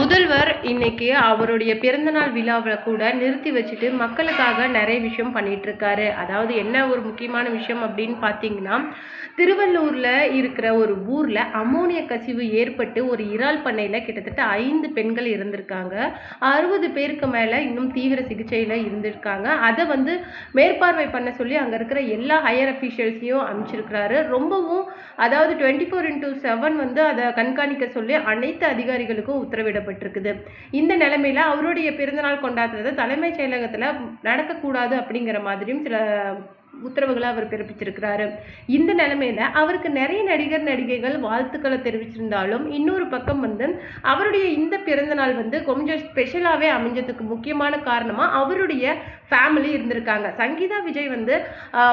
முதல்வர் இன்னைக்கு அவருடைய பிறந்தநாள் விழாவை கூட நிறுத்தி வச்சுட்டு மக்களுக்காக நிறைய விஷயம் பண்ணிட்டு இருக்காரு. அதாவது என்ன ஒரு முக்கியமான விஷயம் அப்படின்னு பார்த்தீங்கன்னா, திருவள்ளூர்ல இருக்கிற ஒரு ஊர்ல அமோனிய கசிவு ஏற்பட்டு ஒரு இறால் பண்ணையில கிட்டத்தட்ட 5 பெண்கள் இருந்திருக்காங்க. 60 பேருக்கு மேல இன்னும் தீவிர சிகிச்சையில இருந்திருக்காங்க. அதை மேற்பார்வை பண்ண சொல்லி அங்க இருக்கிற எல்லா ஹையர் அஃபீஷியல்ஸையும் அனுப்பிச்சிருக்கிறாரு. ரொம்பவும் அதாவது 24x7 அதை கண்காணிக்க சொல்லி அனைத்து அதிகாரிகளுக்கும் உத்தரவிடப்பட்டிருக்குது. இந்த நிலைமையில அவருடைய பிறந்தநாள் கொண்டாடுறது தலைமைச் செயலகத்துல நடக்கக்கூடாது அப்படிங்கிற மாதிரியும் சில உத்தரவுகளை அவர் பிறப்பிச்சிருக்கிறாரு. இந்த நிலைமையில அவருக்கு நிறைய நடிகர் நடிகைகள் வாழ்த்துக்களை தெரிவிச்சிருந்தாலும் இன்னொரு பக்கம் அவருடைய இந்த பிறந்த நாள் கொஞ்சம் ஸ்பெஷலாவே அமைஞ்சதுக்கு முக்கியமான காரணமா அவருடைய ஃபேமிலி இருந்திருக்காங்க. சங்கீதா விஜய்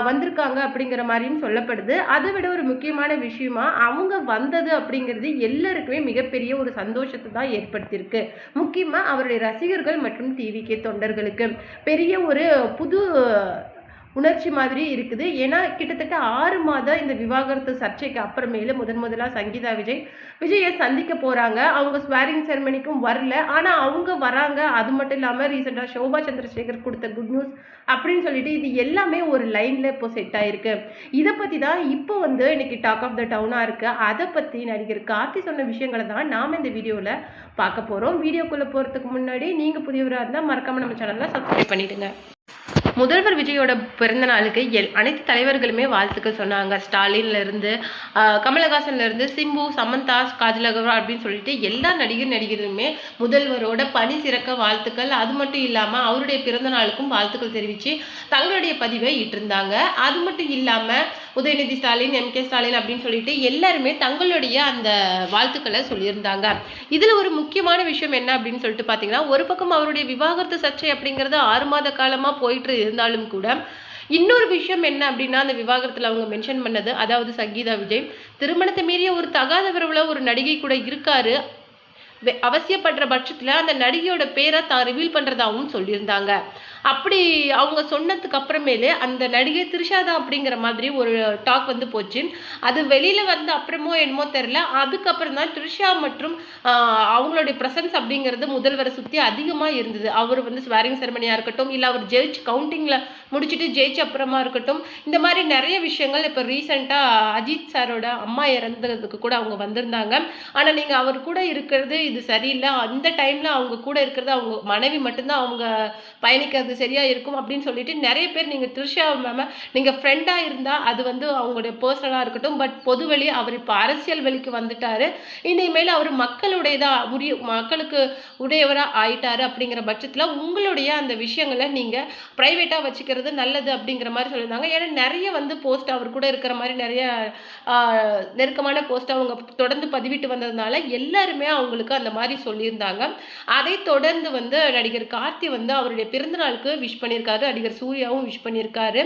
வந்திருக்காங்க அப்படிங்கிற மாதிரியும் சொல்லப்படுது. அதை விட ஒரு முக்கியமான விஷயமா அவங்க வந்தது அப்படிங்கிறது எல்லாருக்குமே மிகப்பெரிய ஒரு சந்தோஷத்தை தான் ஏற்படுத்தியிருக்கு. முக்கியமா அவருடைய ரசிகர்கள் மற்றும் டிவிகே தொண்டர்களுக்கு பெரிய ஒரு புது உணர்ச்சி மாதிரி இருக்குது. ஏன்னா கிட்டத்தட்ட 6 மாதம் இந்த விவாகரத்து சர்ச்சைக்கு அப்புறமேல முதலாக சங்கீதா விஜயை சந்திக்க போறாங்க. அவங்க ஸ்வேரிங் செரமனிக்கும் வரல, ஆனா அவங்க வராங்க. அது மட்டும் இல்லாம ரீசெண்டா சோபா சந்திரசேகர் கொடுத்த குட் நியூஸ் அப்படின்னு சொல்லிட்டு இது எல்லாமே ஒரு லைன்ல இப்போ செட் ஆயிருக்கு. இதை பத்தி தான் இப்போ இன்னைக்கு டாக் ஆஃப் த டவுனா இருக்கு. அதை பத்தி நடிகர் கார்த்தி சொன்ன விஷயங்களை தான் நாம இந்த வீடியோல பார்க்க போறோம். வீடியோக்குள்ள போறதுக்கு முன்னாடி நீங்க புதியவராக இருந்தா மறக்காம நம்ம சேனல்ல சப்ஸ்கிரைப் பண்ணிடுங்க. முதல்வர் விஜயோட பிறந்த நாளுக்கு அனைத்து தலைவர்களுமே வாழ்த்துக்கள் சொன்னாங்க. ஸ்டாலின்ல இருந்து கமலஹாசன்ல இருந்து சிம்பு, சமந்தா, காஜல் அகர்வால் அப்படின்னு சொல்லிட்டு எல்லா நடிகர்களுமே முதல்வரோட பணி சிறக்க வாழ்த்துக்கள். அது மட்டும் இல்லாம அவருடைய பிறந்த நாளுக்கும் வாழ்த்துக்கள் தெரிவிச்சு தங்களுடைய பதிவை இட்டிருந்தாங்க. அது மட்டும் இல்லாம உதயநிதி ஸ்டாலின், MK ஸ்டாலின் அப்படின்னு சொல்லிட்டு எல்லாருமே தங்களுடைய அந்த வாழ்த்துக்களை சொல்லியிருந்தாங்க. இதுல ஒரு முக்கியமான விஷயம் என்ன அப்படின்னு சொல்லிட்டு பாத்தீங்கன்னா, ஒரு பக்கம் அவருடைய விவாகரத்து சர்ச்சை அப்படிங்கிறது 6 மாத காலமா போயிட்டு இருந்தாலும் கூட இன்னொரு விஷயம் என்ன அப்படின்னா, அந்த விவாகரத்துல அவங்க மென்ஷன் பண்ணது, அதாவது சங்கீதா விஜய் திருமணத்தை மீறிய ஒரு தகாத உறவுல ஒரு நடிகை கூட இருக்காரு, அவசியப்படுற பட்சத்துல அந்த நடிகையோட பேரை தான் ரிவீல் பண்றதாகவும் சொல்லியிருந்தாங்க. அப்படி அவங்க சொன்னதுக்கு அப்புறமேலே அந்த நடிகை த்ரிஷா தான் அப்படிங்கிற மாதிரி ஒரு டாக் போச்சு. அது வெளியில அப்புறமோ என்னமோ தெரியல. அதுக்கப்புறம் தான் த்ரிஷா மற்றும் அவங்களுடைய ப்ரெசன்ஸ் அப்படிங்கிறது முதல்வரை சுற்றி அதிகமாக இருந்தது. அவர் ஸ்வேரிங் செரமனியாக இருக்கட்டும், இல்லை அவர் ஜெயிச்சு கவுண்டிங்கில் முடிச்சுட்டு ஜெயிச்ச அப்புறமா இருக்கட்டும், இந்த மாதிரி நிறைய விஷயங்கள் இப்போ ரீசெண்டாக அஜித் சாரோட அம்மா இறந்ததுக்கு கூட அவங்க வந்திருந்தாங்க. ஆனால் நீங்கள் அவர் கூட இருக்கிறது இது சரியில்லை, அந்த டைமில் அவங்க கூட இருக்கிறது அவங்க மனைவி மட்டும்தான், அவங்க பயணிக்கிறது சரியா இருக்கும் அப்படின்னு சொல்லிட்டு நிறைய பேர் நீங்கள் த்ரிஷா மேம நீங்கள் ஃப்ரெண்டாக இருந்தால் அது அவங்களுடைய பர்சனலாக இருக்கட்டும், பட் பொதுவெளி அவர் இப்போ அரசியல் வெளிக்கு வந்துட்டாரு, இனிமேல் அவர் மக்களுக்கு உடையவராக ஆயிட்டாரு அப்படிங்கிற பட்சத்தில் உங்களுடைய அந்த விஷயங்களை நீங்கள் ப்ரைவேட்டாக வச்சுக்கிறது நல்லது அப்படிங்கிற மாதிரி சொல்லியிருந்தாங்க. ஏன்னா நிறைய போஸ்ட் அவர் கூட இருக்கிற மாதிரி நிறைய நெருக்கமான போஸ்ட் அவங்க தொடர்ந்து பதிவிட்டு வந்ததுனால எல்லாருமே அவங்களுக்கு அந்த மாதிரி சொல்லியிருந்தாங்க. அதை தொடர்ந்து நடிகர் கார்த்தி அவருடைய பிறந்த நாளுக்கு விஷ் பண்ணியிருக்காரு. நடிகர் சூர்யாவும் விஷ் பண்ணியிருக்காரு.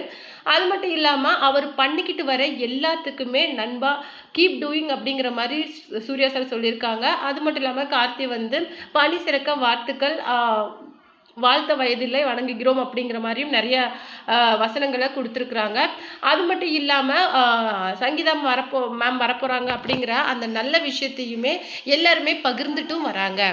அது மட்டும் இல்லாம அவர் பண்ணிக்கிட்டு வர எல்லாத்துக்குமே நண்பா கீப் டூயிங் அப்படிங்கிற மாதிரி சூர்யா சார் சொல்லியிருக்காங்க. அது மட்டும் இல்லாம கார்த்தி பணி சிறக்க வாழ்த்துக்கள், வாழ்த்த வயதில்லை வணங்குகிறோம் அப்படிங்கிற மாதிரியும் நிறைய வசனங்களை கொடுத்துருக்குறாங்க. அது மட்டும் இல்லாமல் சங்கீதா மேம் வரப்போகிறாங்க அப்படிங்கிற அந்த நல்ல விஷயத்தையுமே எல்லாருமே பகிர்ந்துட்டும் வராங்க.